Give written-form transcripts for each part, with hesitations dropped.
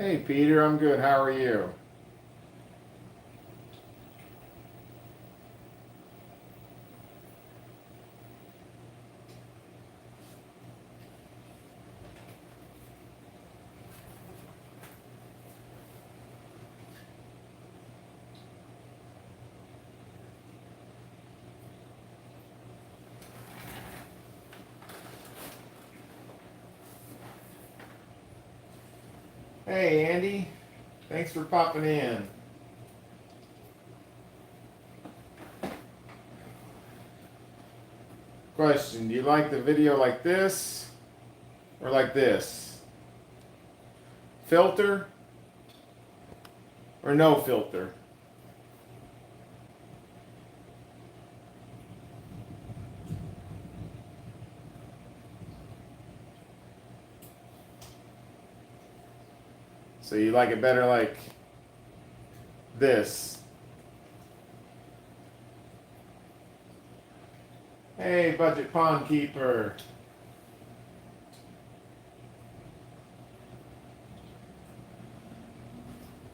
Hey Peter, I'm good. How are you? Hey Andy, thanks for popping in. Question, do you like the video like this or like this? Filter or no filter? So you like it better like this? Hey Budget Pond Keeper,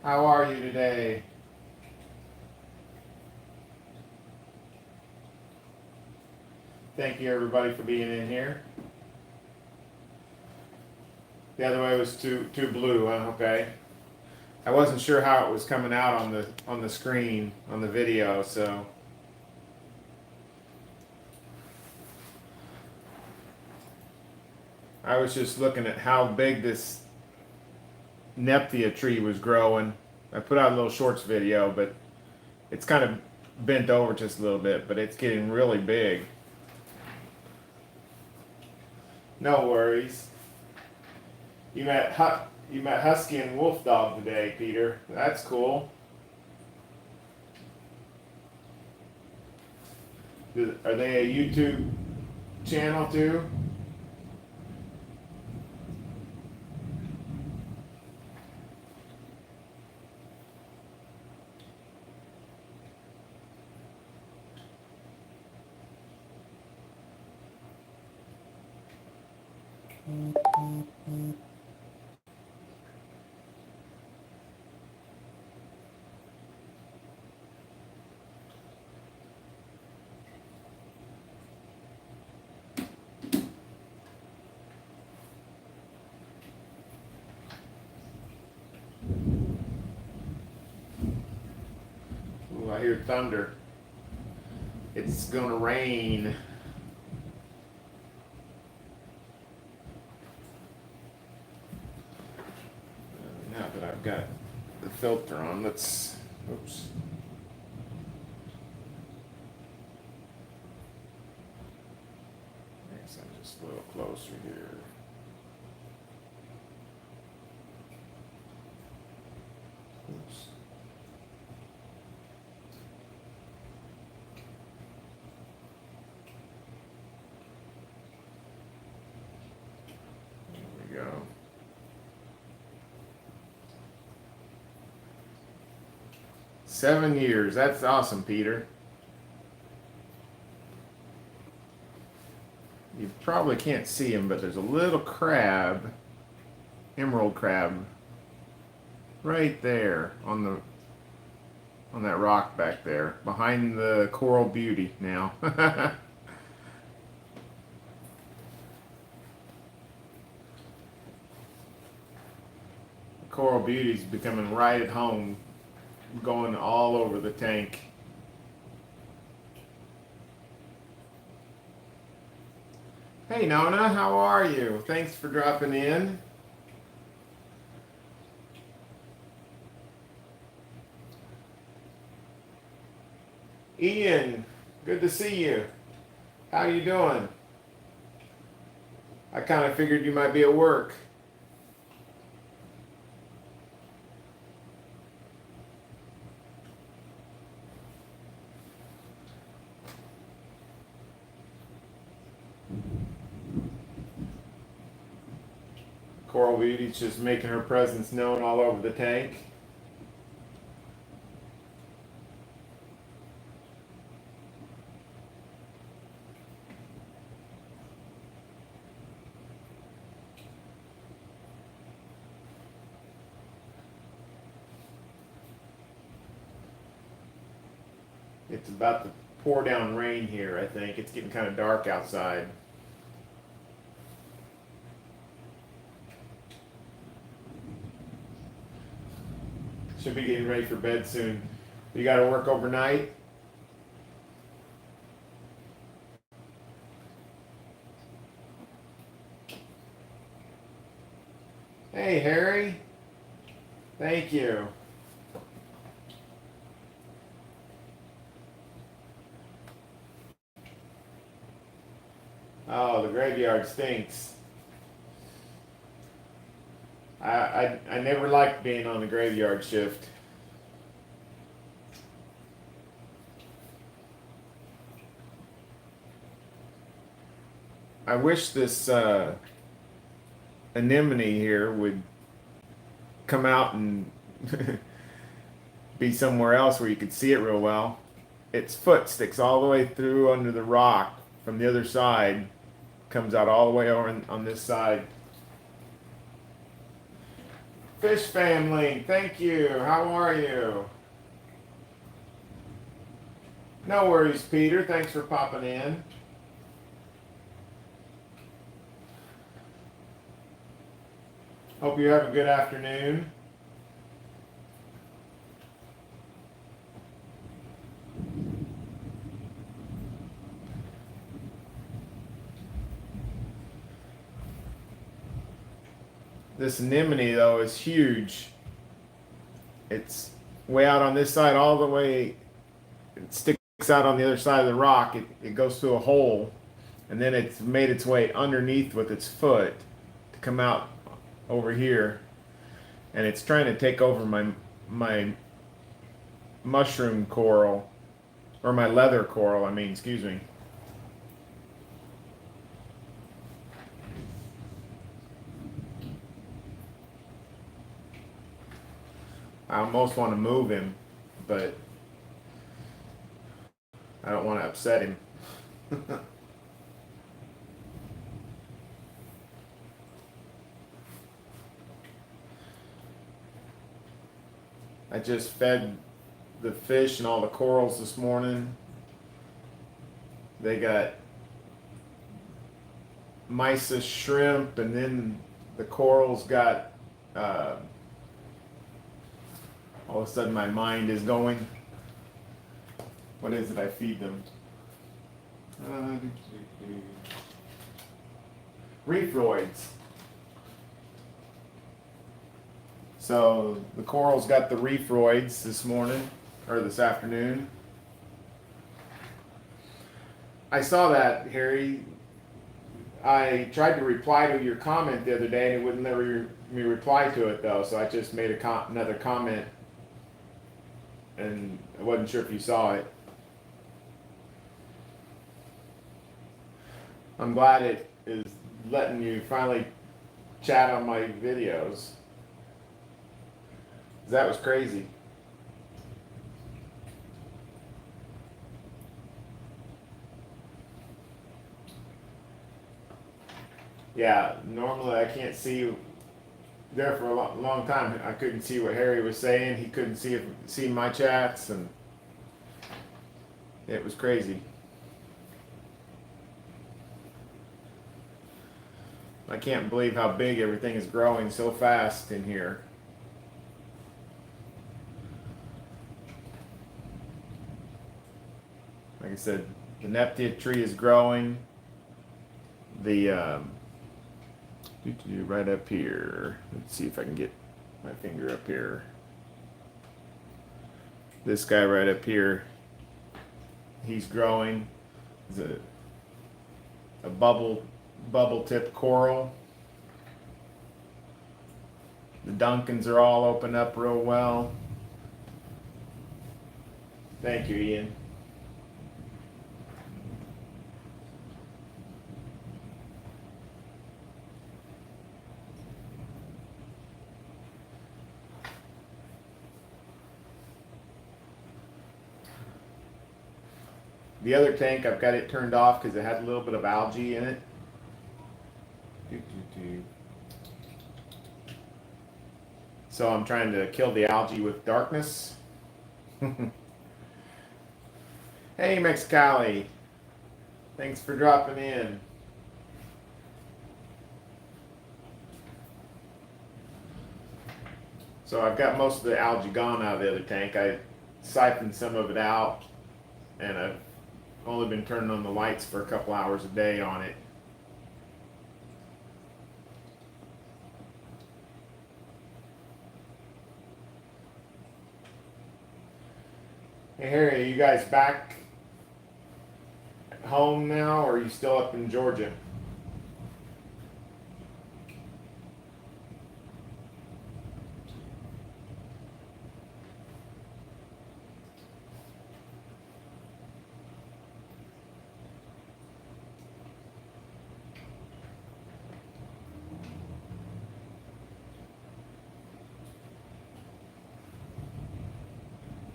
how are you today? Thank you everybody for being in here. The other way was too blue, huh? Okay. I wasn't sure how it was coming out on the screen on the video, so I was just looking at how big this Nephthia tree was growing. I put out a little shorts video, but it's kind of bent over just a little bit, but it's getting really big. No worries. You met Husky and Wolf Dog today, Peter. That's cool. Are they a YouTube channel too? Ooh, I hear thunder. It's gonna rain. Now that I've got the filter on, let's, oops. I guess I'm just a little closer here. Oops. There we go. Seven years. That's awesome, Peter. You probably can't see him, but there's a little crab, emerald crab, right there on that rock back there, behind the coral beauty now. Coral beauty's becoming right at home, going all over the tank. Hey Nona, how are you? Thanks for dropping in. Ian, good to see you. How you doing? I kind of figured you might be at work. Coral Beauty's just making her presence known all over the tank. It's about to pour down rain here, I think. It's getting kind of dark outside. Should be getting ready for bed soon. You got to work overnight? Hey, Harry. Thank you. Oh, the graveyard stinks. I never liked being on the graveyard shift. I wish this anemone here would come out and be somewhere else where you could see it real well. Its foot sticks all the way through under the rock from the other side, comes out all the way over on this side. Fish family, thank you. How are you? No worries, Peter. Thanks for popping in. Hope you have a good afternoon. This anemone, though, is huge. It's way out on this side, all the way. It sticks out on the other side of the rock. It goes through a hole, and then it's made its way underneath with its foot to come out over here, and it's trying to take over my mushroom coral, or my leather coral. I mean, excuse me. I almost want to move him, but I don't want to upset him. I just fed the fish and all the corals this morning. They got mysis shrimp, and then the corals got all of a sudden my mind is going. What is it I feed them? Reefroids. So the corals got the reefroids this morning, or this afternoon. I saw that, Harry. I tried to reply to your comment the other day, and it wouldn't let me reply to it, though, so I just made another comment, and I wasn't sure if you saw it. I'm glad it is letting you finally chat on my videos. That was crazy. Yeah, normally I can't see there for a long time. I couldn't see what Harry was saying. He couldn't see my chats, and it was crazy. I can't believe how big everything is growing so fast in here. Like I said, the Neptia tree is growing. The right up here. Let's see if I can get my finger up here. This guy right up here, he's growing. It's a bubble tip coral. The Duncans are all open up real well. Thank you, Ian. The other tank, I've got it turned off because it had a little bit of algae in it. So I'm trying to kill the algae with darkness. Hey, Mexicali. Thanks for dropping in. So I've got most of the algae gone out of the other tank. I siphoned some of it out, and I've only been turning on the lights for a couple hours a day on it. Hey Harry, are you guys back at home now, or are you still up in Georgia?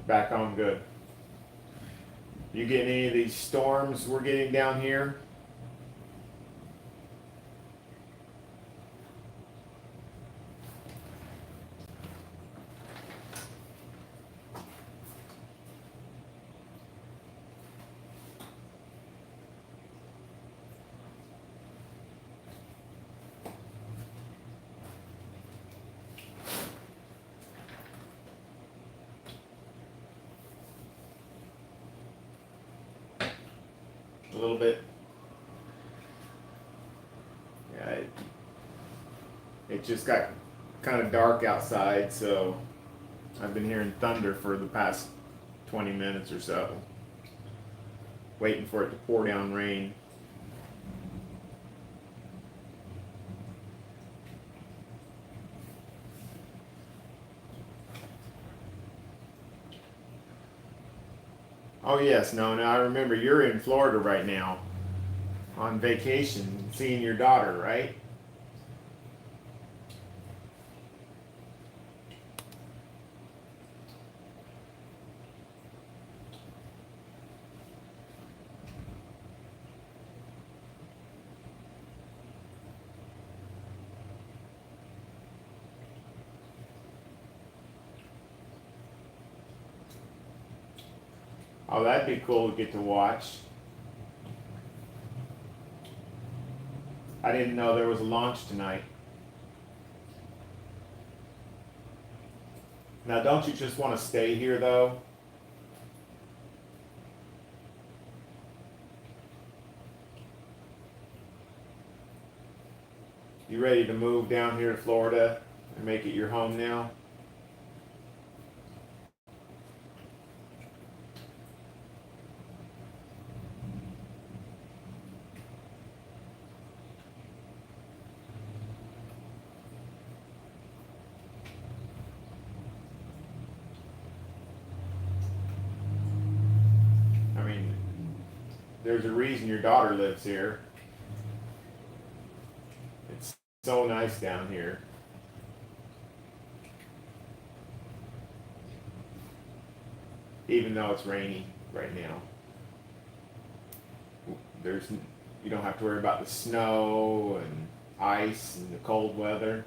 Back home, good. You get any of these storms we're getting down here? A little bit. Yeah, it just got kind of dark outside, so I've been hearing thunder for the past 20 minutes or so, waiting for it to pour down rain. Oh yes, no, now I remember you're in Florida right now on vacation, seeing your daughter, right? Oh, that'd be cool to get to watch. I didn't know there was a launch tonight. Now, don't you just want to stay here though? You ready to move down here to Florida and make it your home now? I mean, there's a reason your daughter lives here. It's so nice down here. Even though it's rainy right now. There's you don't have to worry about the snow and ice and the cold weather.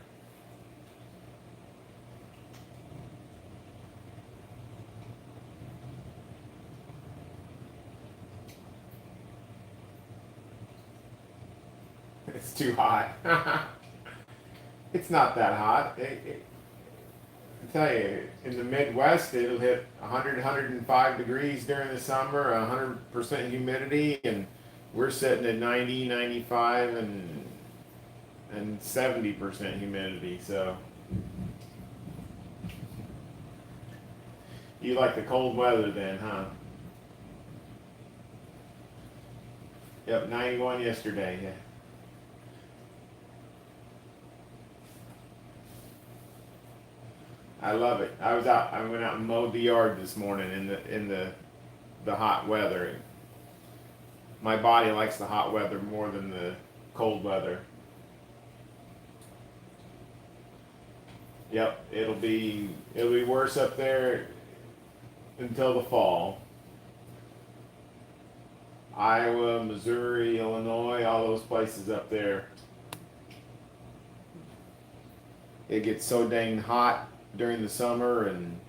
It's too hot. It's not that hot. I tell you, in the Midwest, it'll hit 100, 105 degrees during the summer, 100% humidity, and we're sitting at 90, 95, and 70% humidity. So you like the cold weather then, huh? Yep, 91 yesterday. Yeah. I love it. I was out. I went out and mowed the yard this morning in the hot weather. My body likes the hot weather more than the cold weather. Yep, it'll be worse up there until the fall. Iowa, Missouri, Illinois, all those places up there. It gets so dang hot during the summer, and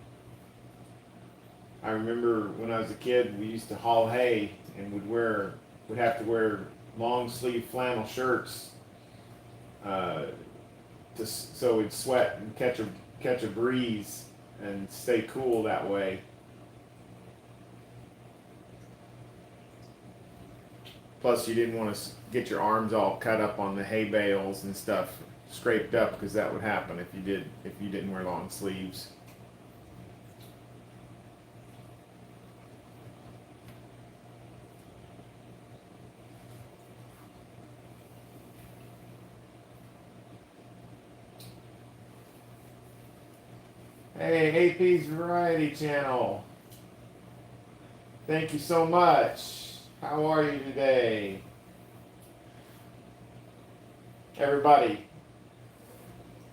I remember when I was a kid, we used to haul hay and would have to wear long sleeve flannel shirts so we'd sweat and catch a breeze and stay cool that way. Plus, you didn't want to get your arms all cut up on the hay bales and stuff, scraped up, because that would happen if you didn't wear long sleeves. Hey, AP's Variety Channel. Thank you so much. How are you today? Everybody,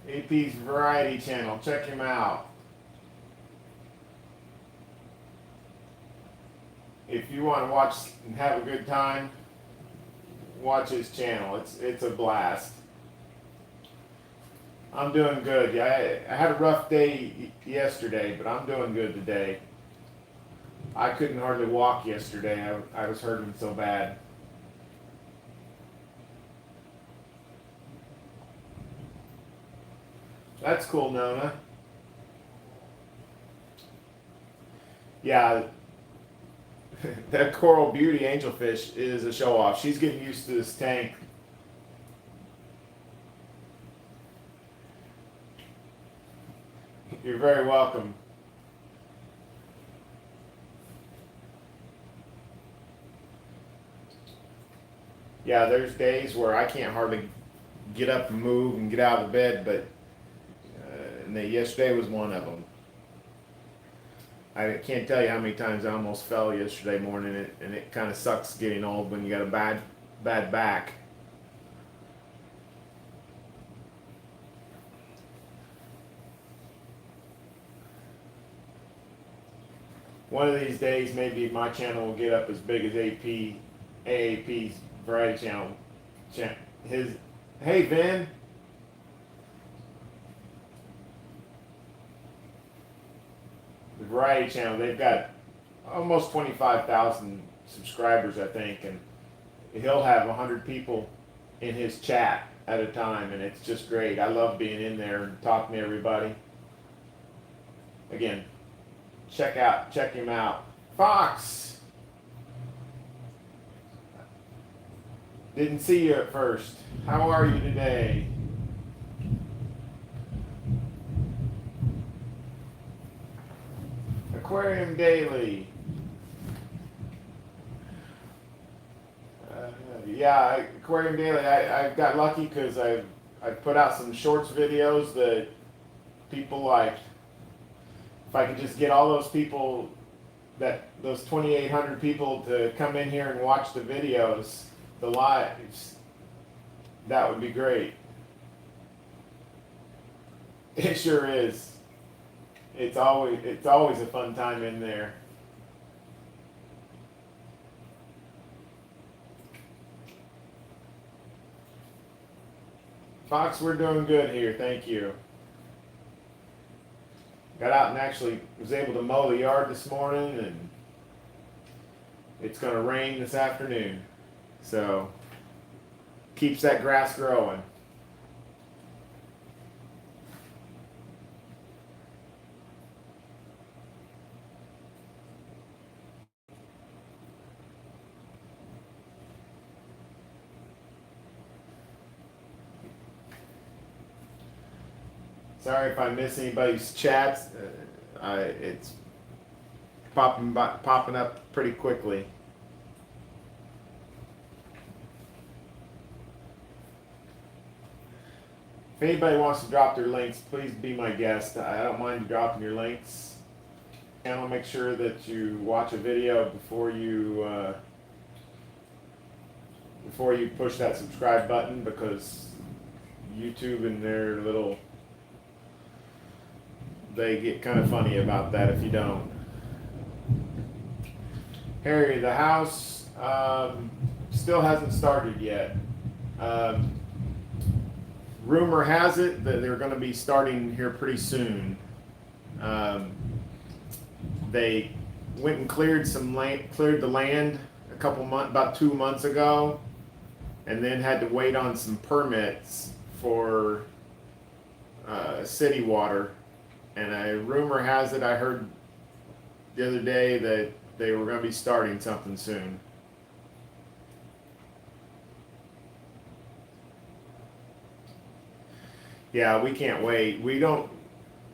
AP's Variety Channel, check him out. If you want to watch and have a good time, watch his channel. It's a blast. I'm doing good. Yeah, I had a rough day yesterday, but I'm doing good today. I couldn't hardly walk yesterday. I was hurting so bad. That's cool, Nona. Yeah, that coral beauty angelfish is a show off. She's getting used to this tank. You're very welcome. Yeah, there's days where I can't hardly get up and move and get out of bed, but yesterday was one of them. I can't tell you how many times I almost fell yesterday morning, and it kind of sucks getting old when you got a bad back. One of these days, maybe my channel will get up as big as AAP's Variety Channel. Hey, Vin. The Variety Channel, they've got almost 25,000 subscribers, I think, and he'll have 100 people in his chat at a time, and it's just great. I love being in there and talking to everybody. Again, check him out. Fox! Didn't see you at first. How are you today? Aquarium Daily. Yeah, Aquarium Daily. I got lucky because I've put out some shorts videos that people like. If I could just get all those people, those 2,800 people to come in here and watch the videos, the lives, that would be great. It sure is. It's always a fun time in there. Fox, we're doing good here, thank you. Got out and actually was able to mow the yard this morning, and it's going to rain this afternoon. So, keeps that grass growing. Sorry if I miss anybody's chats. It's popping up pretty quickly. If anybody wants to drop their links, please be my guest. I don't mind dropping your links. And I'll make sure that you watch a video before you push that subscribe button, because YouTube and their little, they get kind of funny about that if you don't. Harry, the house still hasn't started yet. Rumor has it that they're going to be starting here pretty soon. They went and cleared cleared the land about 2 months ago, and then had to wait on some permits for city water. And rumor has it, I heard the other day that they were going to be starting something soon. Yeah, we can't wait. We don't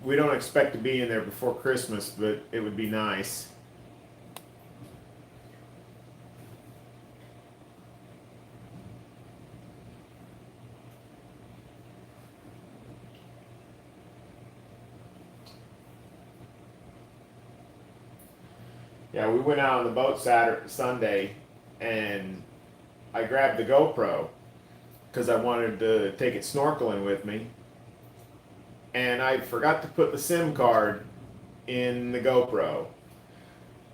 expect to be in there before Christmas, but it would be nice. Yeah, we went out on the boat Sunday, and I grabbed the GoPro because I wanted to take it snorkeling with me, and I forgot to put the SIM card in the GoPro,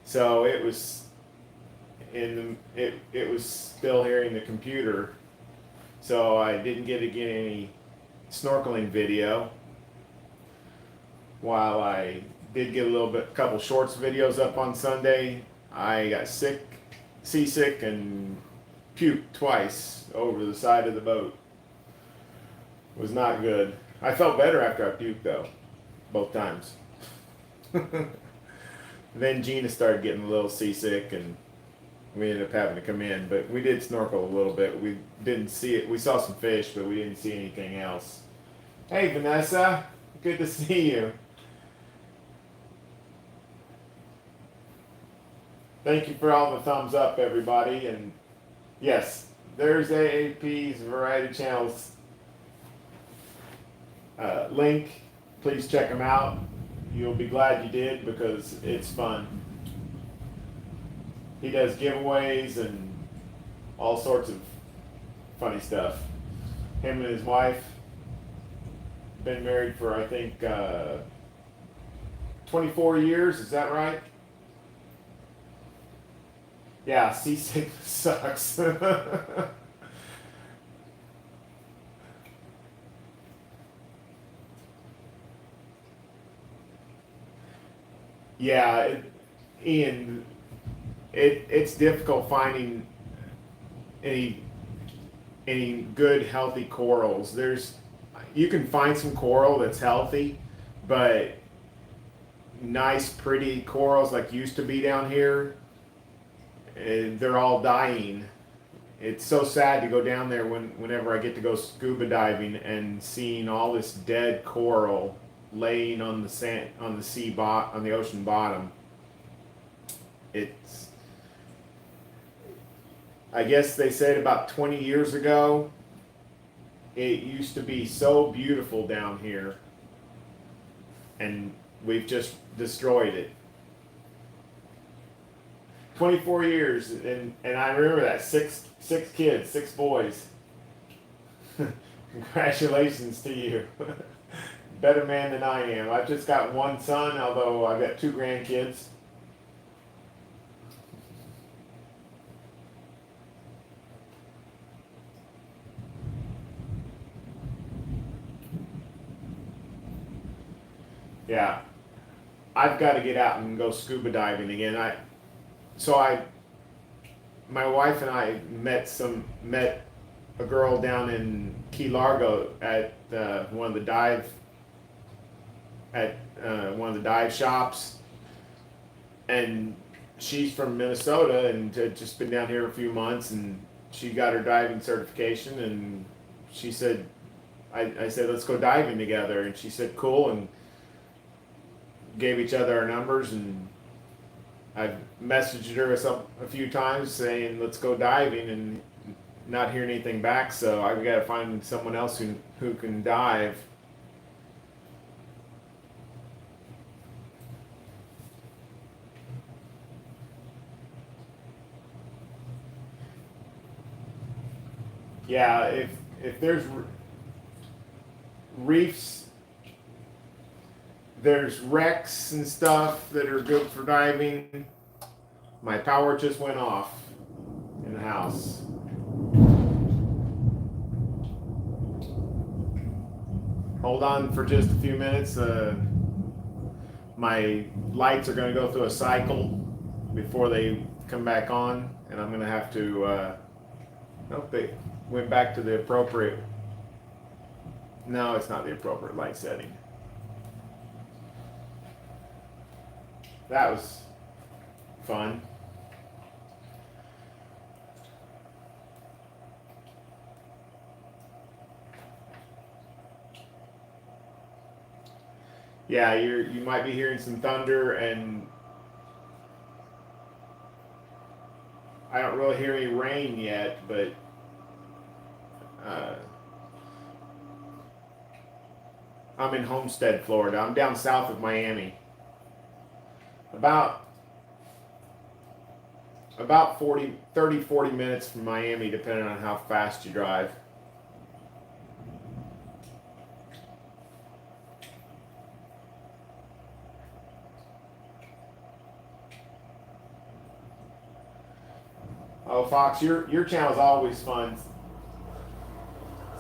so it was it was still here in the computer, so I didn't get any snorkeling video. While I did get a couple shorts videos up on Sunday, I got seasick, and puked twice over the side of the boat. It was not good. I felt better after I puked though, both times. Then Gina started getting a little seasick, and we ended up having to come in. But we did snorkel a little bit. We didn't see it. We saw some fish, but we didn't see anything else. Hey Vanessa, good to see you. Thank you for all the thumbs up, everybody. And yes, there's AAP's Variety Channels link. Please check them out. You'll be glad you did, because it's fun. He does giveaways and all sorts of funny stuff. Him and his wife been married for, I think, 24 years. Is that right? Yeah, seasick sucks. Yeah, Ian, it's difficult finding any good healthy corals. You can find some coral that's healthy, but nice pretty corals like used to be down here, and they're all dying. It's so sad to go down there whenever I get to go scuba diving and seeing all this dead coral laying on the sand, on the ocean bottom. I guess they said about 20 years ago, it used to be so beautiful down here, and we've just destroyed it. 24 years, and I remember that six kids, 6 boys. Congratulations to you. Better man than I am. I've just got one son, although I've got 2 grandkids. Yeah, I've got to get out and go scuba diving again. My wife and I met a girl down in Key Largo at one of the dive shops, and she's from Minnesota and had just been down here a few months, and she got her diving certification, and she said, I said, let's go diving together, and she said cool, and gave each other our numbers, and I've messaged her a few times saying let's go diving, and not hear anything back, so I've got to find someone else who can dive. Yeah, if there's reefs, there's wrecks and stuff that are good for diving. My power just went off in the house. Hold on for just a few minutes. My lights are going to go through a cycle. before they come back on, and I'm gonna have to. Nope, they went back to the appropriate. No, it's not the appropriate light setting. That was fun. Yeah, you might be hearing some thunder, and I don't really hear any rain yet, but I'm in Homestead, Florida. I'm down south of Miami. About 40 minutes from Miami, depending on how fast you drive. Oh, Fox, your channel's always fun.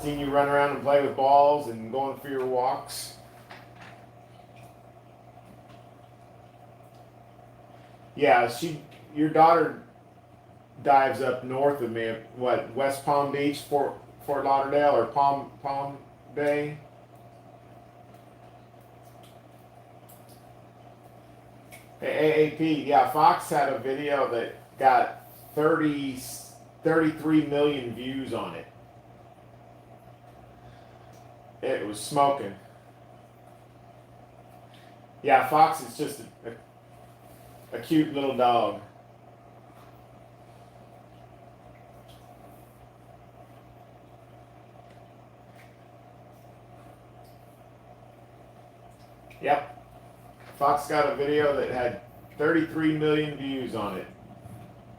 Seeing you run around and play with balls and going for your walks. Yeah, your daughter dives up north of me. What, West Palm Beach, Fort Lauderdale, or Palm Bay? AAP, yeah, Fox had a video that got 33 million views on it. It was smoking. Yeah, Fox is just a cute little dog. Yep. Fox got a video that had 33 million views on it.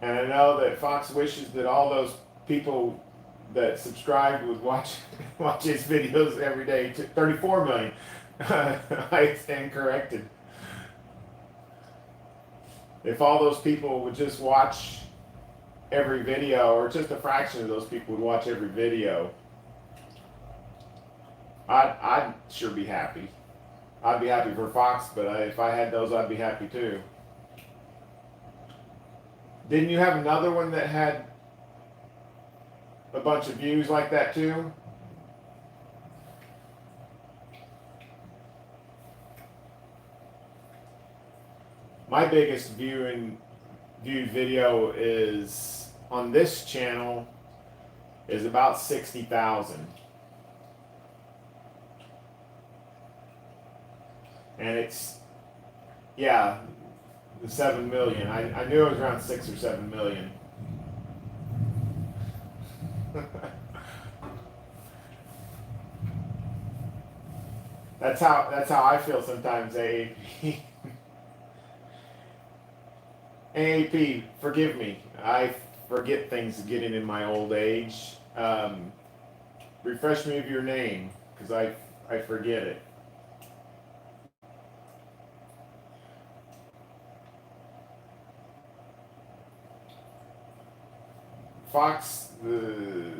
And I know that Fox wishes that all those people that subscribed would watch his videos every day. 34 million. I stand corrected. If all those people would just watch every video, or just a fraction of those people would watch every video, I'd sure be happy. I'd be happy for Fox, but if I had those, I'd be happy too. Didn't you have another one that had a bunch of views like that too? My biggest viewed video is on this channel is about 60,000. And it's, yeah, the 7 million. I knew it was around 6 or 7 million. That's how I feel sometimes, AAP. AAP, forgive me. I forget things getting in my old age. Refresh me of your name, because I forget it. Fox, the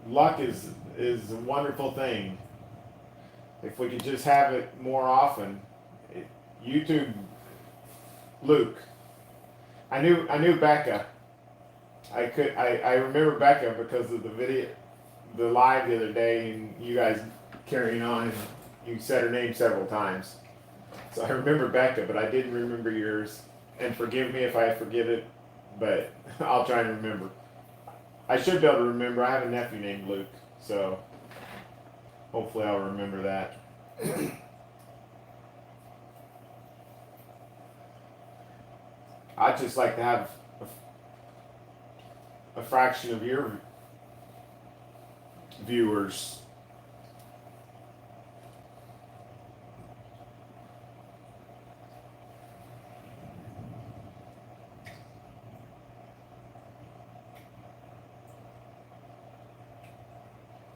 luck is a wonderful thing. If we could just have it more often. YouTube, Luke. I knew Becca. I remember Becca because of the live the other day, and you guys carrying on. You said her name several times, so I remember Becca, but I didn't remember yours. And forgive me if I forget it, but I'll try and remember. I should be able to remember. I have a nephew named Luke, so hopefully I'll remember that. I'd just like to have a fraction of your viewers.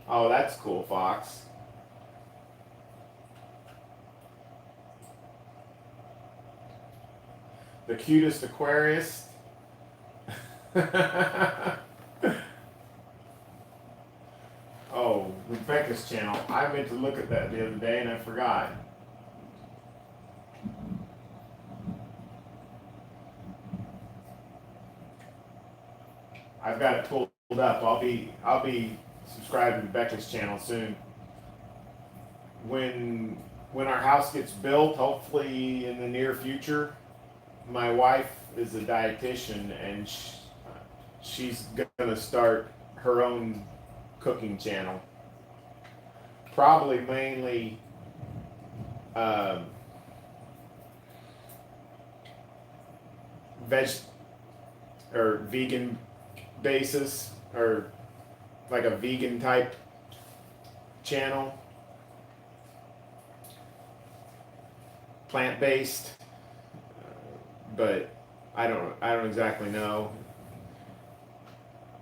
Oh, that's cool, Fox. The cutest Aquarius. Oh, Rebecca's channel. I meant to look at that the other day and I forgot. I've got it pulled up. I'll be subscribing to Becca's channel soon. When our house gets built, hopefully in the near future, my wife is a dietitian, and she's gonna start her own cooking channel. Probably mainly um, veg or vegan basis, or like a vegan type channel, plant based. But I don't exactly know.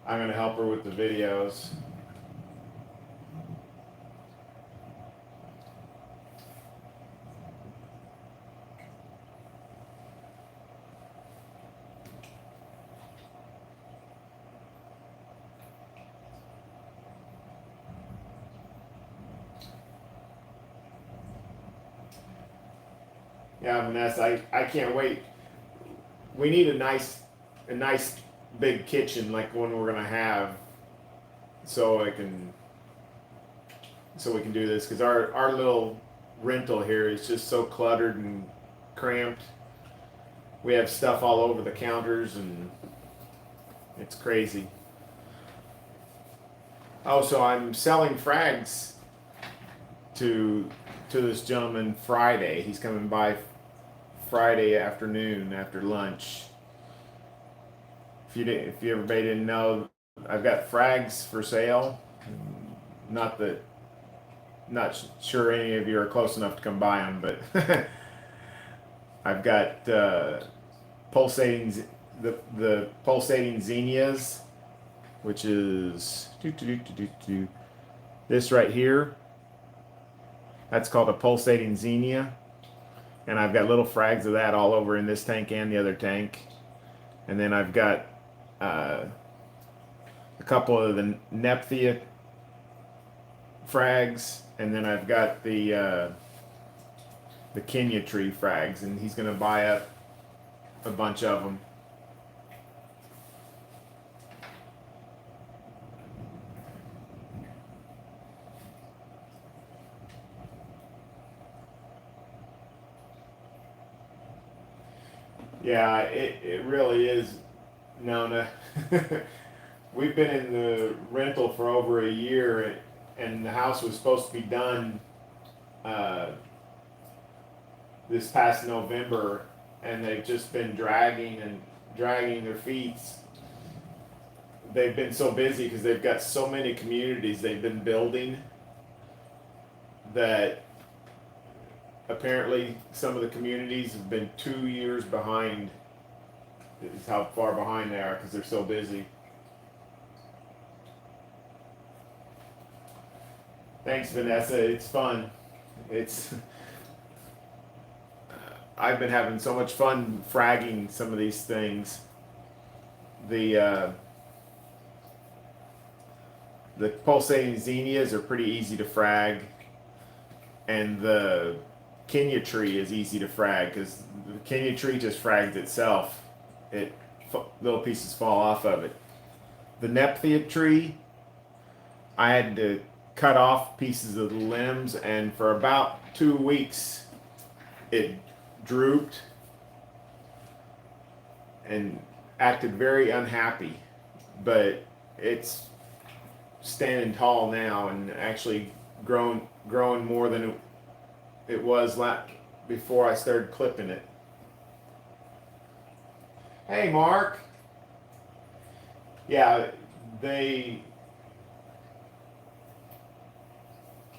I'm gonna help her with the videos. Yeah, Vanessa, I can't wait. We need a nice big kitchen like one we're gonna have, so we can do this, because our little rental here is just so cluttered and cramped. We have stuff all over the counters, and it's crazy. Oh, so I'm selling frags to this gentleman Friday. He's coming by Friday afternoon after lunch. If you everybody didn't know, I've got frags for sale. Not sure any of you are close enough to come buy them, but I've got pulsating the pulsating zinnias, which is this right here. That's called a pulsating zinnia, and I've got little frags of that all over in this tank and the other tank. And then I've got a couple of the Nephthia frags, and then I've got the Kenya tree frags, and he's gonna buy up a bunch of them. Yeah, it really is, Nona. We've been in the rental for over a year, and the house was supposed to be done this past November, and they've just been dragging their feet. They've been so busy because they've got so many communities they've been building that apparently some of the communities have been 2 years behind. Is how far behind they are because they're so busy. Thanks, Vanessa. It's fun. It's I've been having so much fun fragging some of these things. The pulsating zinnias are pretty easy to frag, and the Kenya tree is easy to frag because the Kenya tree just frags itself. Little pieces fall off of it. The Nephthia tree, I had to cut off pieces of the limbs, and for about 2 weeks it drooped and acted very unhappy, but it's standing tall now and actually growing more than it was before I started clipping it. Hey, Mark. Yeah, they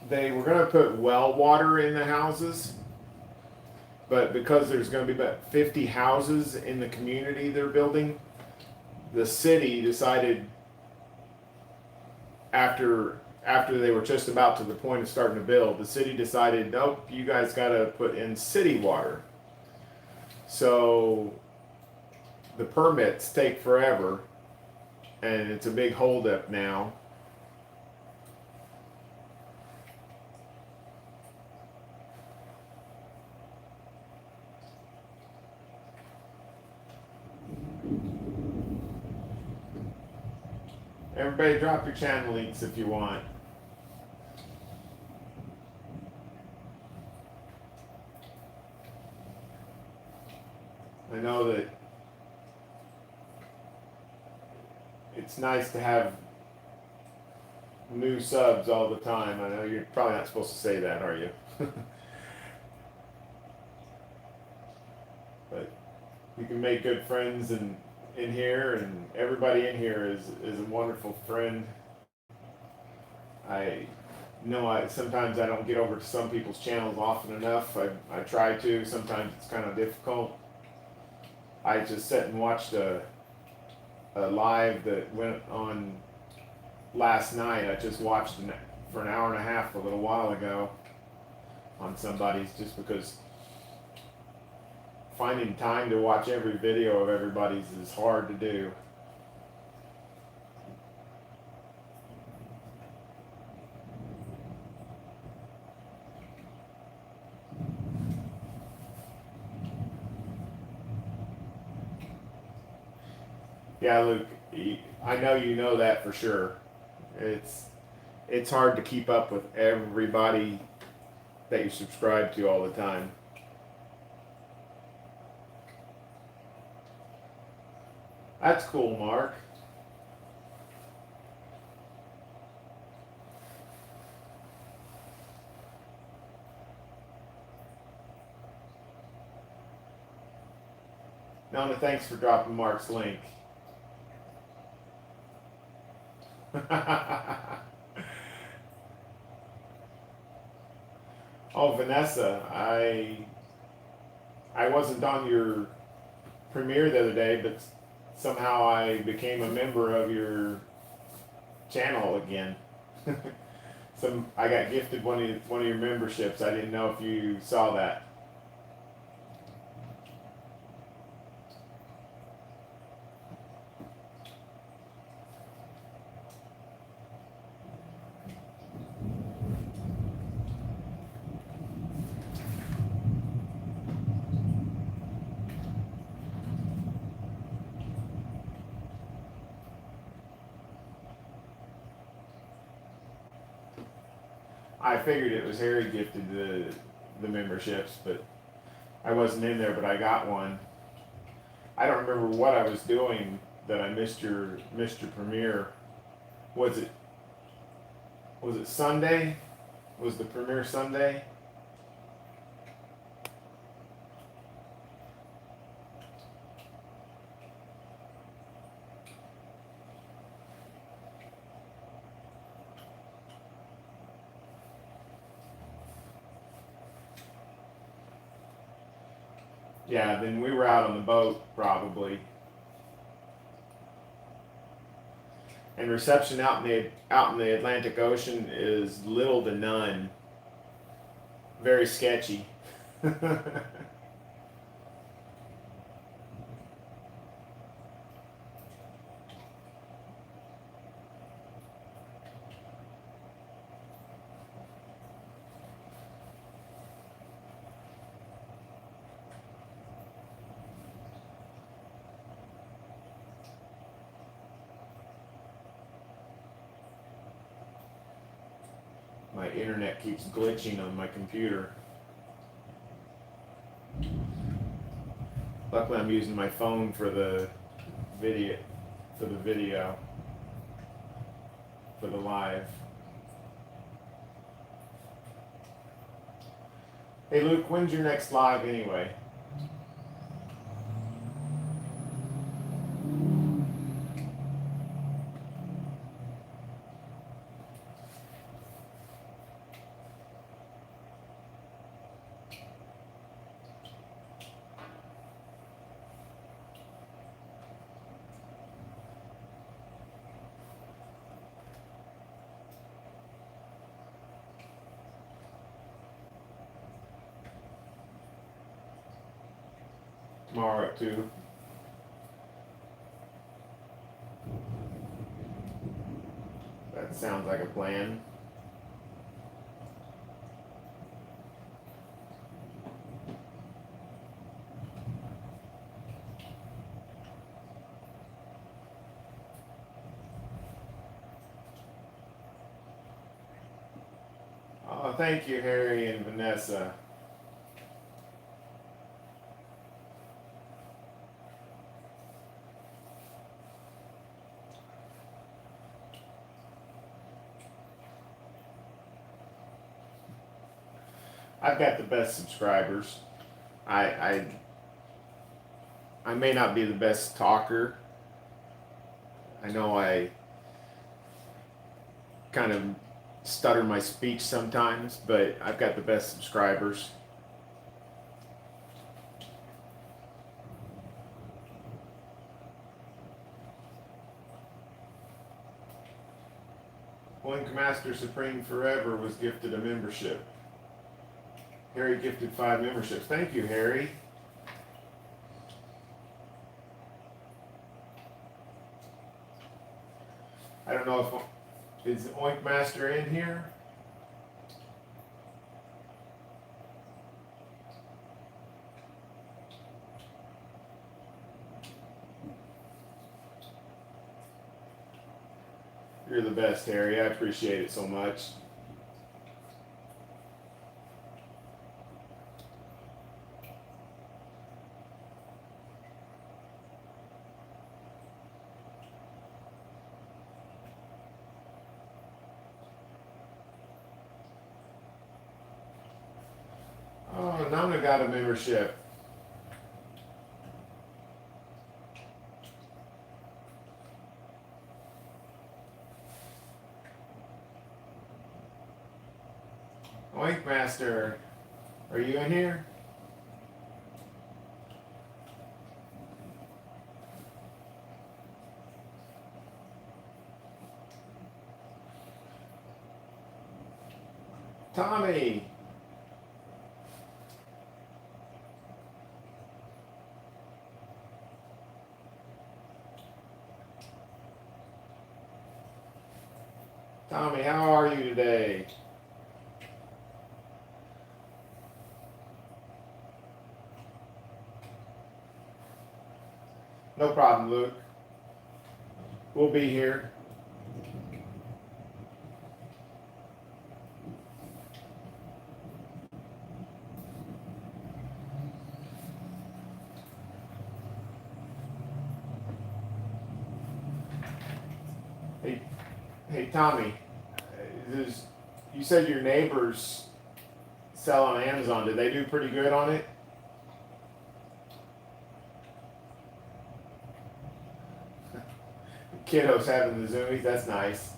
were going to put well water in the houses, but because there's going to be about 50 houses in the community they're building, the city decided after they were just about to the point of starting to build, the city decided, nope, you guys got to put in city water. So the permits take forever, and it's a big holdup now. Everybody drop your channel links if you want. I know that it's nice to have new subs all the time. I know you're probably not supposed to say that, are you? But you can make good friends in here, and everybody in here is a wonderful friend. I know sometimes I don't get over to some people's channels often enough. I try to. Sometimes it's kind of difficult. I just sat and watched a live that went on last night. I just watched for an hour and a half a little while ago on somebody's, just because finding time to watch every video of everybody's is hard to do. Yeah, Luke, I know you know that for sure. It's hard to keep up with everybody that you subscribe to all the time. That's cool, Mark. Nona, thanks for dropping Mark's link. Oh, Vanessa, I wasn't on your premiere the other day, but somehow I became a member of your channel again. I got gifted one of your memberships. I didn't know if you saw that. I figured it was Harry gifted the memberships, but I wasn't in there, but I got one. I don't remember what I was doing that I missed your premiere. Was it Sunday? Was the premiere Sunday? Yeah, then we were out on the boat probably. And reception out in the Atlantic Ocean is little to none. Very sketchy. My internet keeps glitching on my computer. Luckily, I'm using my phone for the video, for the live. Hey Luke, when's your next live anyway? Tomorrow at 2. That sounds like a plan. Oh, thank you, Harry and Vanessa. I've got the best subscribers. I, I I may not be the best talker. I know I kind of stutter my speech sometimes, but I've got the best subscribers. Oink Master Supreme Forever was gifted a membership. Harry gifted 5 memberships. Thank you, Harry. I don't know if is Oink Master in here. You're the best, Harry. I appreciate it so much. Oh, Nana got a membership. Oink Master, are you in here? Tommy. Tommy, how are you today? No problem, Luke. We'll be here. Hey, Tommy. You said your neighbors sell on Amazon. Did they do pretty good on it? Kiddos having the zoomies. That's nice.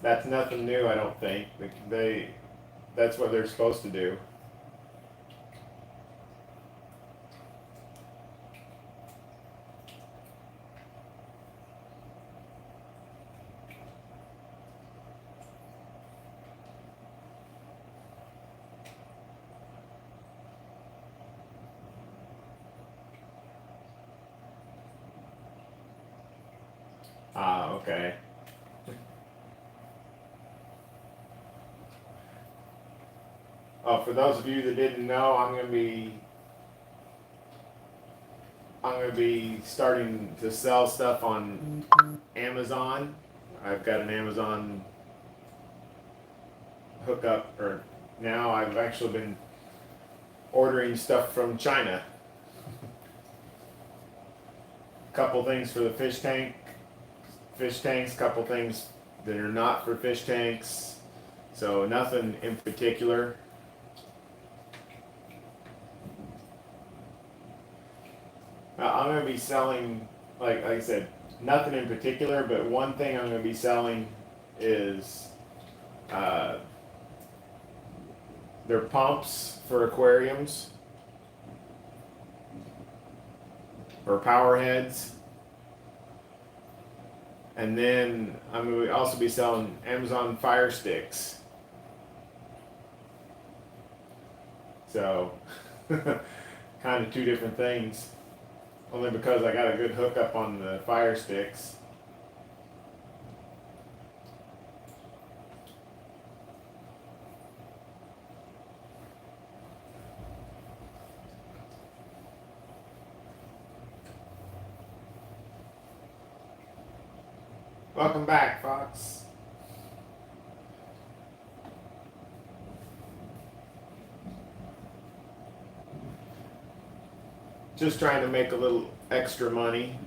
That's nothing new, I don't think. That's what they're supposed to do. Ah, okay. Oh, for those of you that didn't know, I'm gonna be starting to sell stuff on Amazon. I've got an Amazon hookup, or now I've actually been ordering stuff from China. Couple things for the fish tanks, couple things that are not for fish tanks. So nothing in particular. I'm going to be selling, like I said, nothing in particular, but one thing I'm going to be selling is they're pumps for aquariums, or power heads. And then I'm going to also be selling Amazon Fire Sticks. So, kind of 2 different things. Only because I got a good hookup on the Fire Sticks. Welcome back, Fox. Just trying to make a little extra money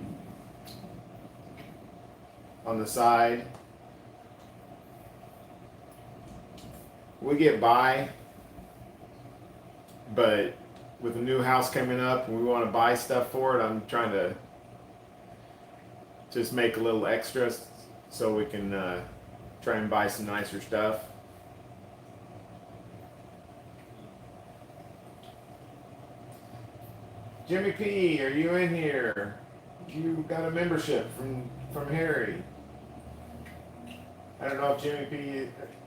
on the side. We get by, but with a new house coming up and we want to buy stuff for it, I'm trying to just make a little extra so we can try and buy some nicer stuff. Jimmy P, are you in here? You got a membership from Harry. I don't know if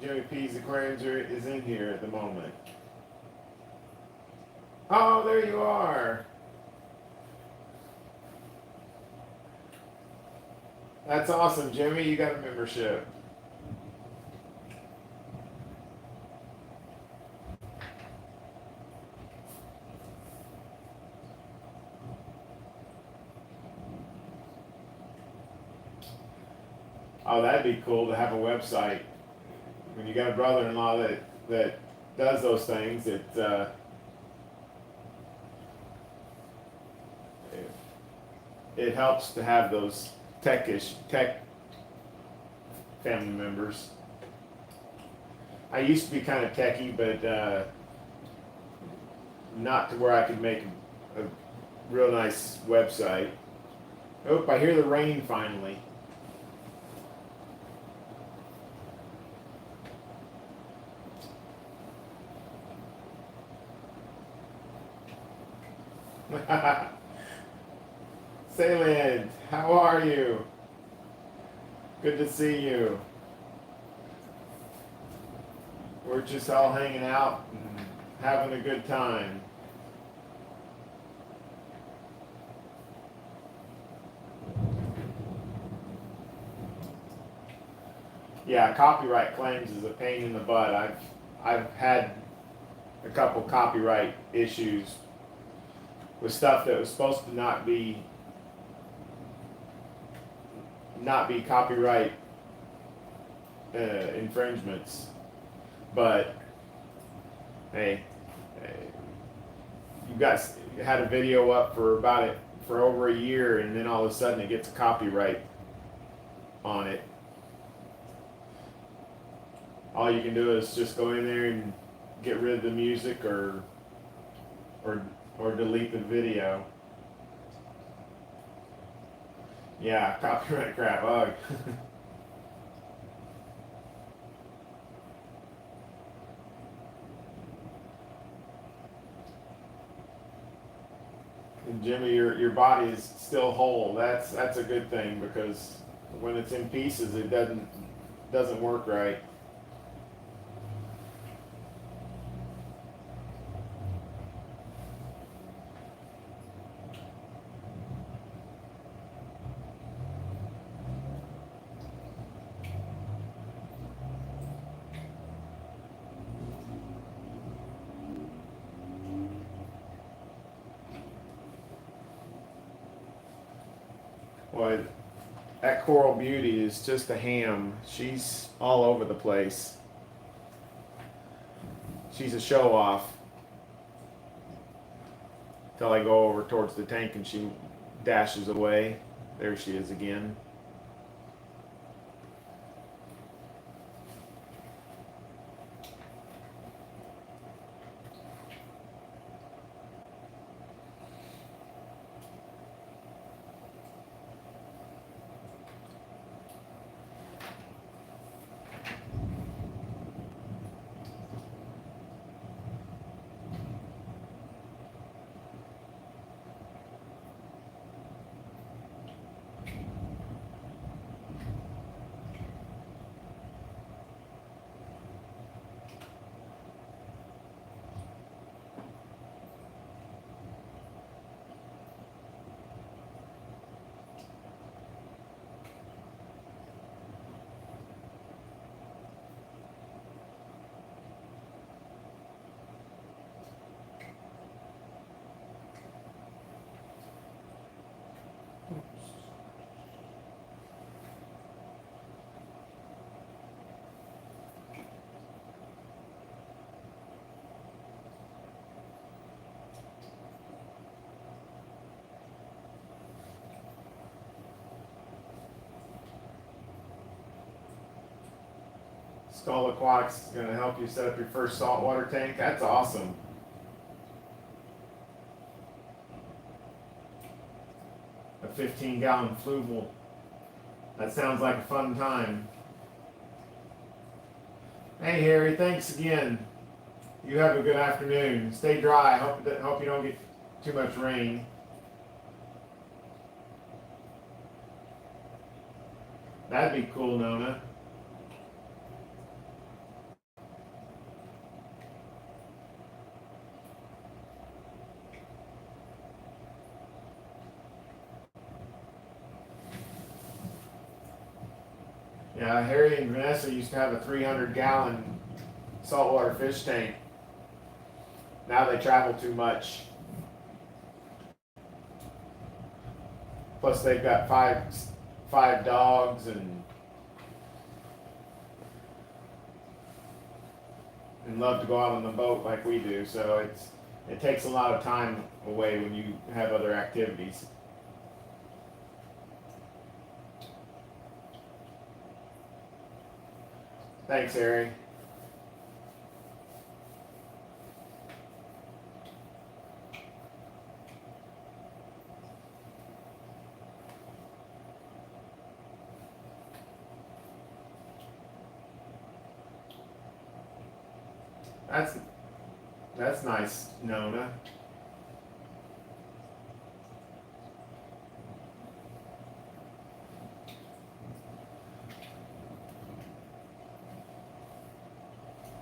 Jimmy P's Aquariums is in here at the moment. Oh, there you are. That's awesome, Jimmy. You got a membership. Oh, that'd be cool to have a website. When you got a brother-in-law that does those things, it helps to have those tech family members. I used to be kind of techie, but not to where I could make a real nice website. Oh, I hear the rain finally. Sayland, how are you? Good to see you. We're just all hanging out and having a good time. Yeah, copyright claims is a pain in the butt. I've had a couple copyright issues with stuff that was supposed to not be copyright infringements, but hey, you had a video up for over a year, and then all of a sudden it gets a copyright on it. All you can do is just go in there and get rid of the music or delete the video. Yeah, copyright crap. Ugh. And Jimmy, your body is still whole. That's a good thing, because when it's in pieces, it doesn't work right. Well, that Coral Beauty is just a ham. She's all over the place. She's a show off. Till I go over towards the tank and she dashes away. There she is again. Skull Aquatics is going to help you set up your first saltwater tank. That's awesome. A 15-gallon fluval. That sounds like a fun time. Hey Harry, thanks again. You have a good afternoon. Stay dry. Hope you don't get too much rain. That'd be cool, Nona. Yeah, Harry and Vanessa used to have a 300-gallon saltwater fish tank. Now they travel too much. Plus they've got five dogs and love to go out on the boat like we do. So it takes a lot of time away when you have other activities. Thanks, Harry. That's nice, Nona.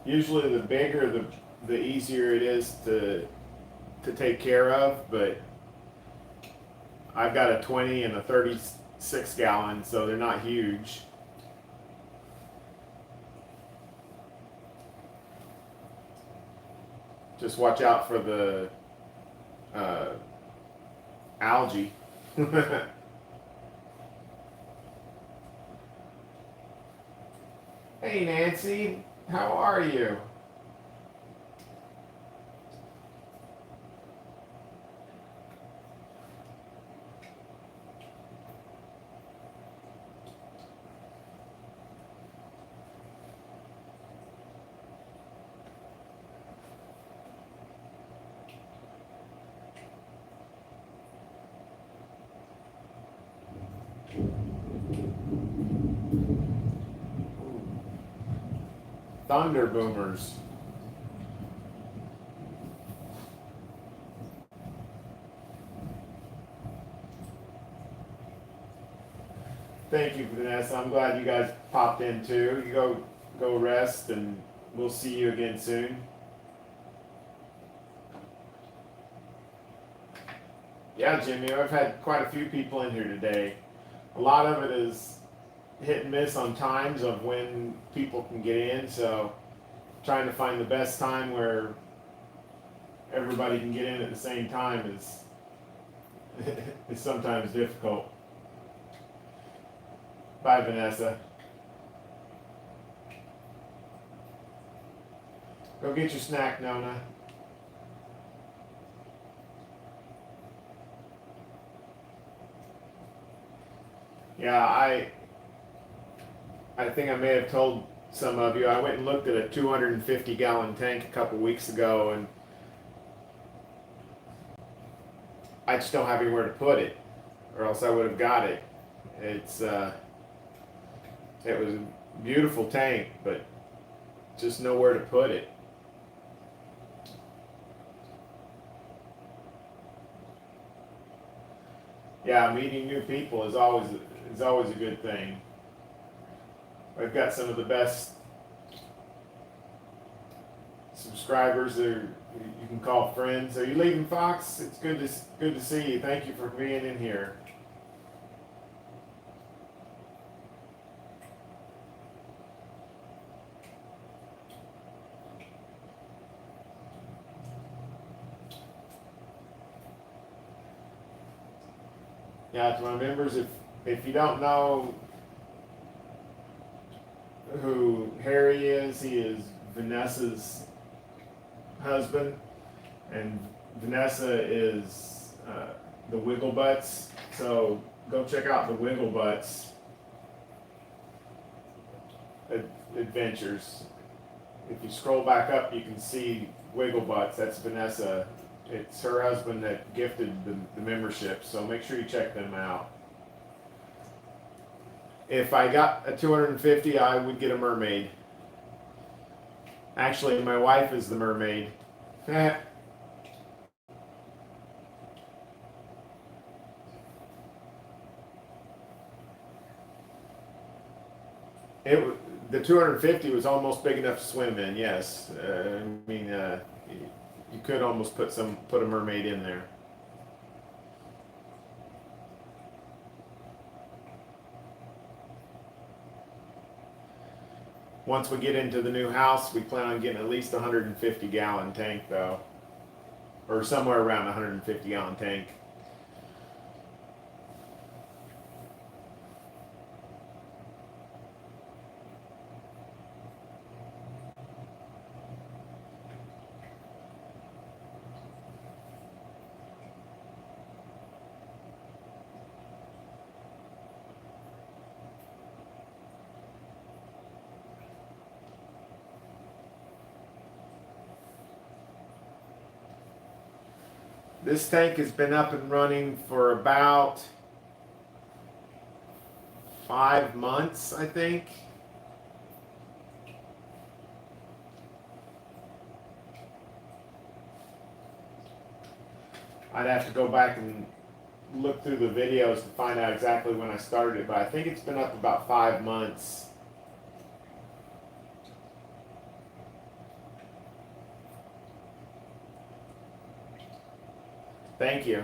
Usually the bigger the easier it is to take care of, but I've got a 20 and a 36 gallon, so they're not huge. Just watch out for the algae. Hey Nancy, how are you? Thunder boomers. Thank you, Vanessa. I'm glad you guys popped in too. You go rest, and we'll see you again soon. Yeah, Jimmy, I've had quite a few people in here today. A lot of it is hit and miss on times of when people can get in, so trying to find the best time where everybody can get in at the same time is sometimes difficult. Bye, Vanessa. Go get your snack, Nona. Yeah, I think I may have told some of you, I went and looked at a 250-gallon tank a couple weeks ago, and I just don't have anywhere to put it, or else I would have got it. It was a beautiful tank, but just nowhere to put it. Yeah, meeting new people is always a good thing. I've got some of the best subscribers that you can call friends. Are you leaving, Fox? It's good to see you. Thank you for being in here. Yeah, to my members, if you don't know who Harry is, he is Vanessa's husband, and Vanessa is the Wiggle Butts. So go check out the Wiggle Butts. adventures. If you scroll back up, you can see Wiggle Butts. That's Vanessa. It's her husband that gifted the membership, so make sure you check them out. If I got a 250, I would get a mermaid. Actually, my wife is the mermaid. The 250 was almost big enough to swim in. Yes, I mean you could almost put a mermaid in there. Once we get into the new house, we plan on getting at least a 150-gallon tank though, or somewhere around a 150-gallon tank. This tank has been up and running for about 5 months, I think. I'd have to go back and look through the videos to find out exactly when I started it, but I think it's been up about 5 months. Thank you.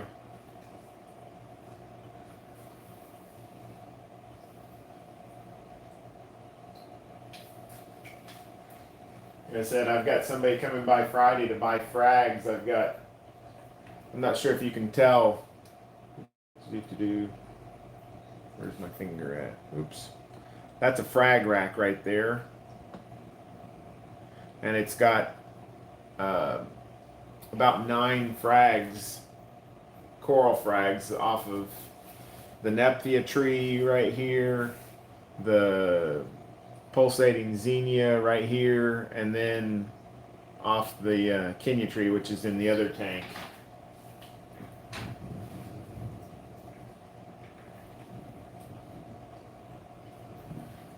Like I said, I've got somebody coming by Friday to buy frags. I'm not sure if you can tell. Where's my finger at? Oops. That's a frag rack right there. And it's got about 9 frags, coral frags, off of the Nephthya tree right here, the pulsating xenia right here, and then off the Kenya tree, which is in the other tank.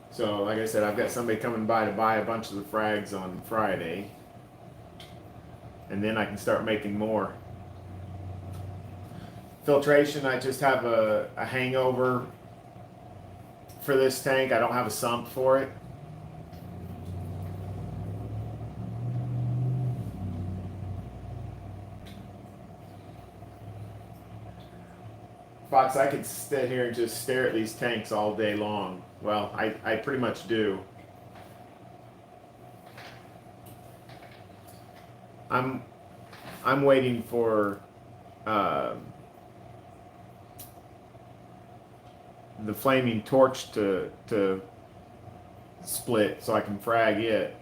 So, like I said, I've got somebody coming by to buy a bunch of the frags on Friday, and then I can start making more. Filtration, I just have a hangover for this tank. I don't have a sump for it. Fox, I could sit here and just stare at these tanks all day long. Well, I pretty much do. I'm waiting for the flaming torch to split so I can frag it.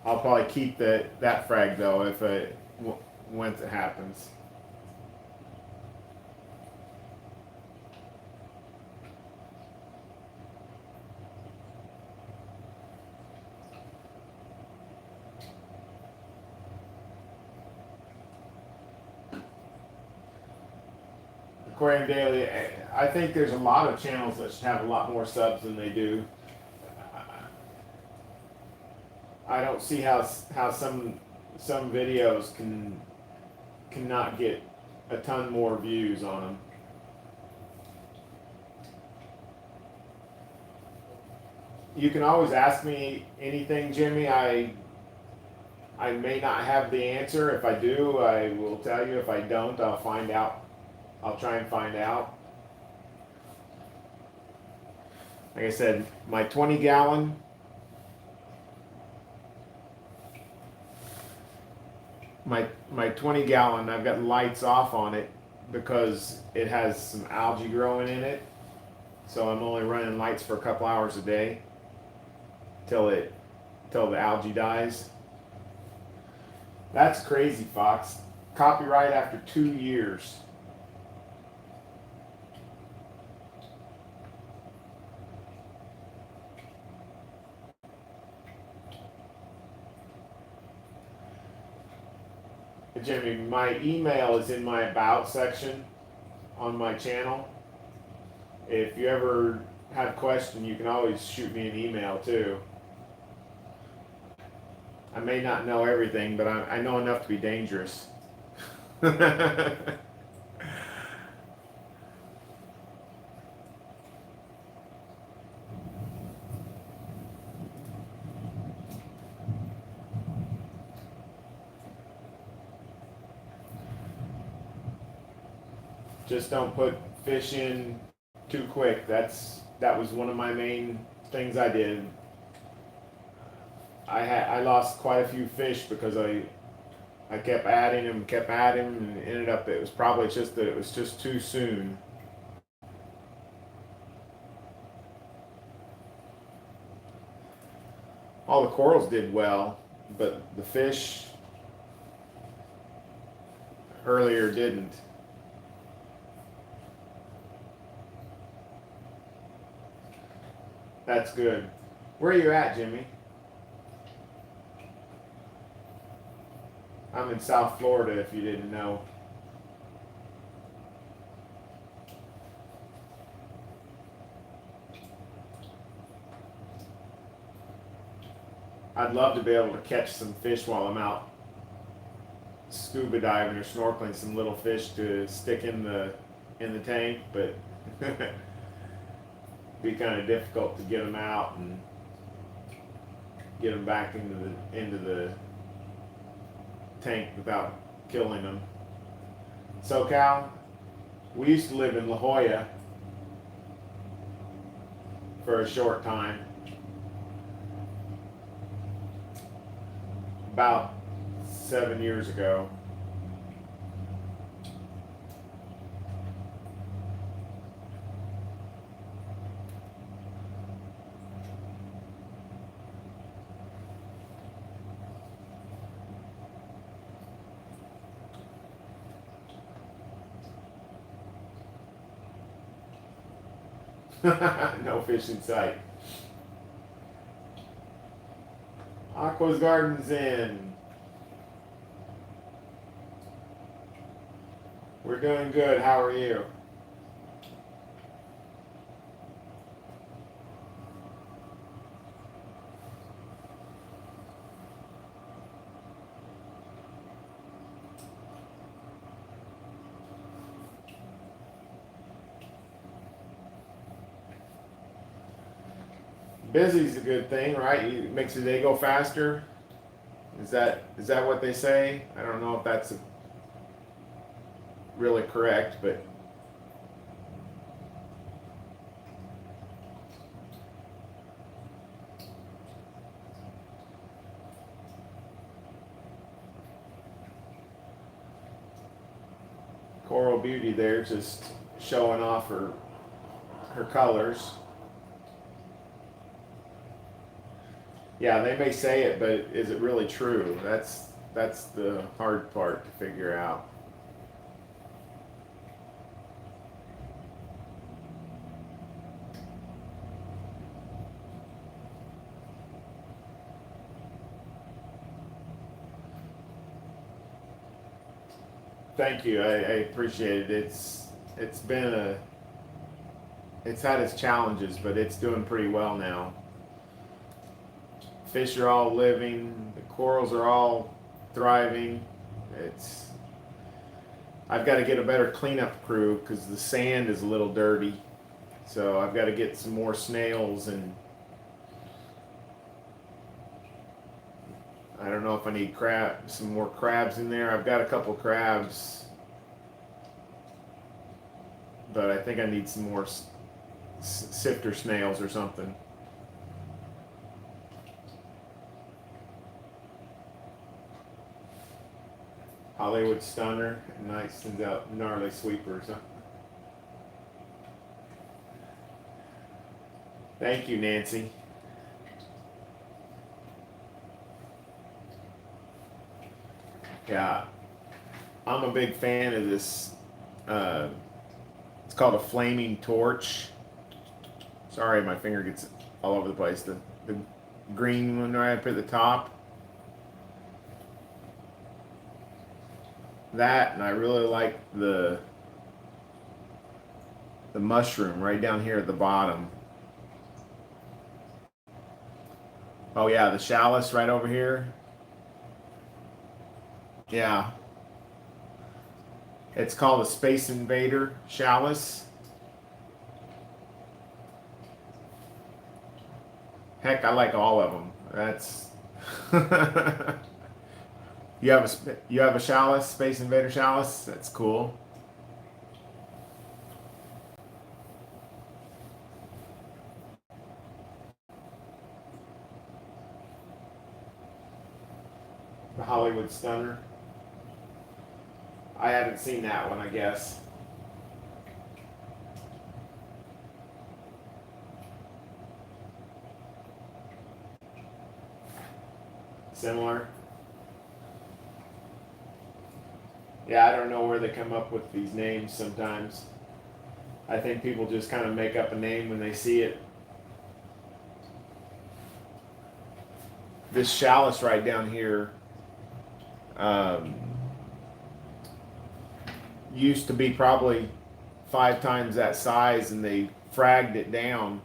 I'll probably keep that frag though if once it happens. Aquarium Daily, I think there's a lot of channels that should have a lot more subs than they do. I don't see how some videos cannot get a ton more views on them. You can always ask me anything, Jimmy. I may not have the answer. If I do, I will tell you. If I don't, I'll find out. I'll try and find out. Like I said, my 20-gallon, my 20-gallon, I've got lights off on it because it has some algae growing in it. So I'm only running lights for a couple hours a day till the algae dies. That's crazy, Fox. Copyright after 2 years. Jimmy, my email is in my about section on my channel. If you ever have a question, you can always shoot me an email too. I may not know everything, but I know enough to be dangerous. Just don't put fish in too quick. That was one of my main things I did. I lost quite a few fish because I kept adding them, and it ended up it was probably just that it was just too soon. All the corals did well, but the fish earlier didn't. That's good. Where are you at, Jimmy? I'm in South Florida, if you didn't know. I'd love to be able to catch some fish while I'm out scuba diving or snorkeling, some little fish to stick in the tank, but be kind of difficult to get them out and get them back into the tank without killing them. SoCal, we used to live in La Jolla for a short time. About 7 years ago. No fish in sight. Aqua's Garden's in. We're doing good. How are you? Busy's a good thing, right? It makes the day go faster. Is that what they say? I don't know if that's really correct, but Coral Beauty there just showing off her colors. Yeah, they may say it, but is it really true? That's the hard part to figure out. Thank you. I appreciate it. It's been it's had its challenges, but it's doing pretty well now. Fish are all living, the corals are all thriving. I've got to get a better cleanup crew because the sand is a little dirty. So I've got to get some more snails, and I don't know if I need some more crabs in there. I've got a couple crabs, but I think I need some more sifter snails or something. Hollywood Stunner, nice, sends out gnarly sweeper or something. Thank you, Nancy. Yeah, I'm a big fan of this. It's called a flaming torch. Sorry, my finger gets all over the place. The green one right up at the top. That, and I really like the mushroom right down here at the bottom. Oh yeah, the chalice right over here. Yeah, it's called a Space Invader chalice. Heck, I like all of them. That's you have a chalice, Space Invader chalice. That's cool. The Hollywood Stunner. I haven't seen that one, I guess. Similar. Yeah, I don't know where they come up with these names sometimes. I think people just kind of make up a name when they see it. This chalice right down here um, used to be probably 5 times that size, and they fragged it down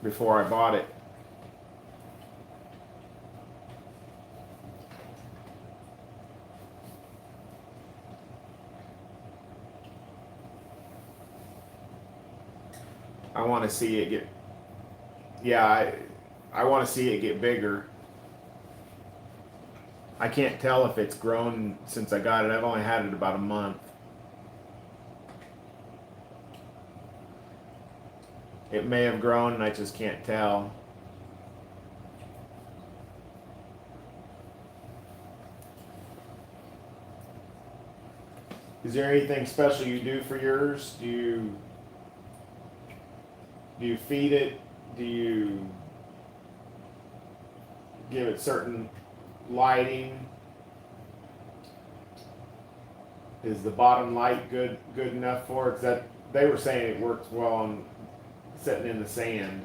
before I bought it. I want to see it get, yeah, I want to see it get bigger. I can't tell if it's grown since I got it. I've only had it about a month. It may have grown and I just can't tell. Is there anything special you do for yours? Do you feed it? Do you give it certain lighting? Is the bottom light good enough for it? 'Cause that they were saying it works well on sitting in the sand.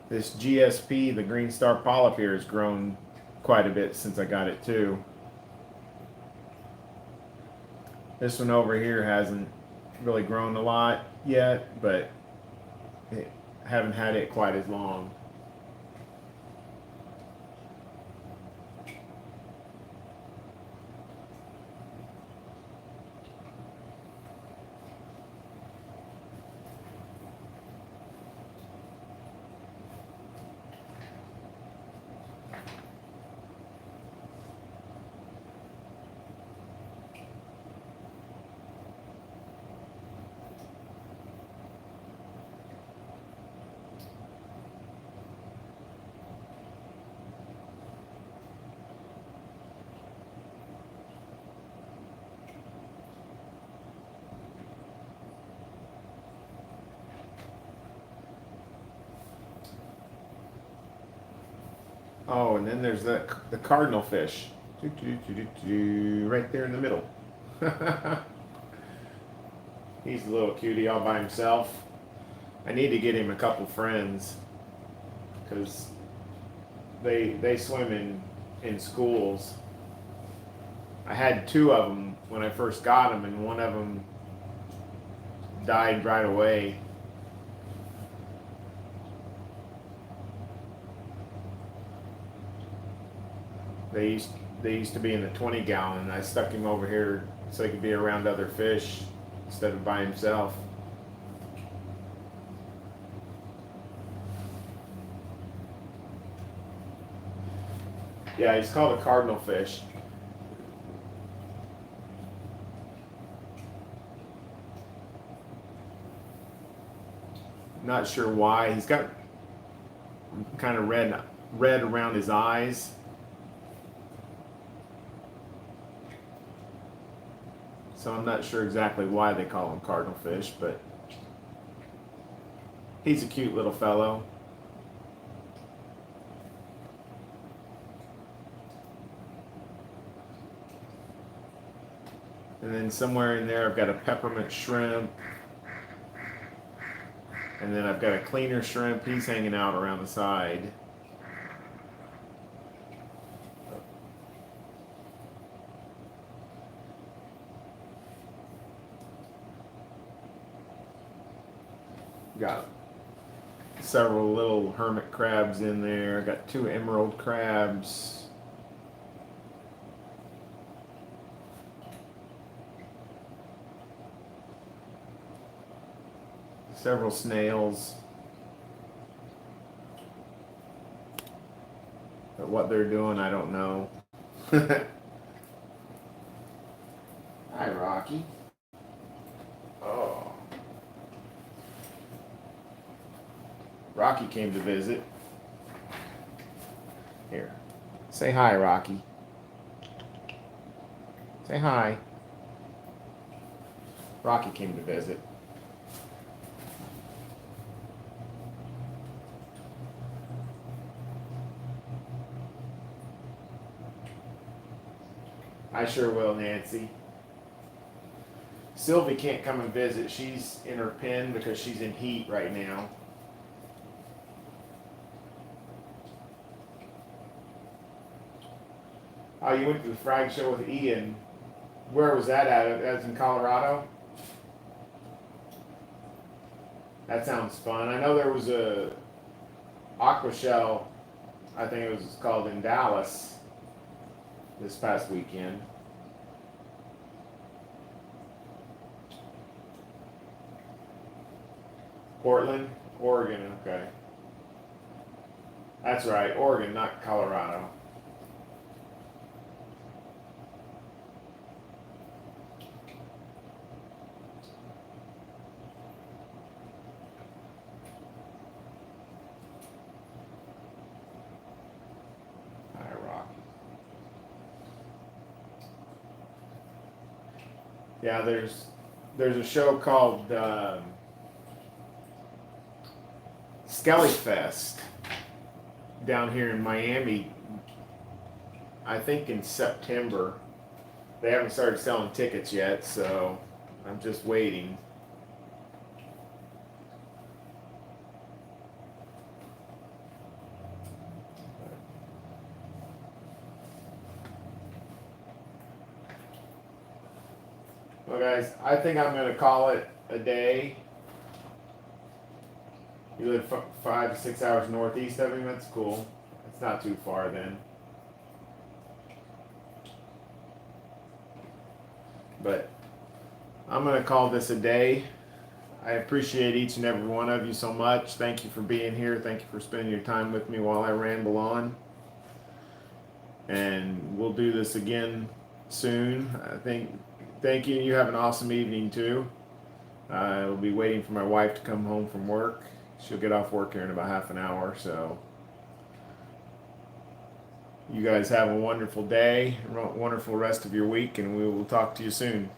This GSP, the green star polyp here, has grown quite a bit since I got it too. This one over here hasn't really grown a lot yet, but haven't had it quite as long. Oh, and then there's the cardinal fish, right there in the middle. He's a little cutie all by himself. I need to get him a couple friends because they swim in schools. I had 2 of them when I first got them, and one of them died right away. They used to be in the 20-gallon. I stuck him over here so he could be around other fish instead of by himself. Yeah, he's called a cardinal fish. Not sure why. He's got kind of red around his eyes. So I'm not sure exactly why they call him cardinal fish, but he's a cute little fellow. And then somewhere in there I've got a peppermint shrimp. And then I've got a cleaner shrimp. He's hanging out around the side. Got several little hermit crabs in there. Got 2 emerald crabs. Several snails. But what they're doing, I don't know. Hi, Rocky. Oh. Rocky came to visit. Here. Say hi, Rocky. Say hi. Rocky came to visit. I sure will, Nancy. Sylvie can't come and visit. She's in her pen because she's in heat right now. Oh, you went to the frag show with Ian. Where was that at? That's in Colorado? That sounds fun. I know there was a aqua shell, I think it was called, in Dallas this past weekend. Portland, Oregon, okay. That's right, Oregon, not Colorado. Yeah, there's a show called Skelly Fest down here in Miami. I think in September. They haven't started selling tickets yet, so I'm just waiting. Well, guys, I think I'm going to call it a day. You live 5 to 6 hours northeast of him. That's cool. It's not too far then. But I'm going to call this a day. I appreciate each and every one of you so much. Thank you for being here. Thank you for spending your time with me while I ramble on. And we'll do this again soon. Thank you. You have an awesome evening too. I'll be waiting for my wife to come home from work. She'll get off work here in about half an hour. So you guys have a wonderful day, wonderful rest of your week, and we will talk to you soon.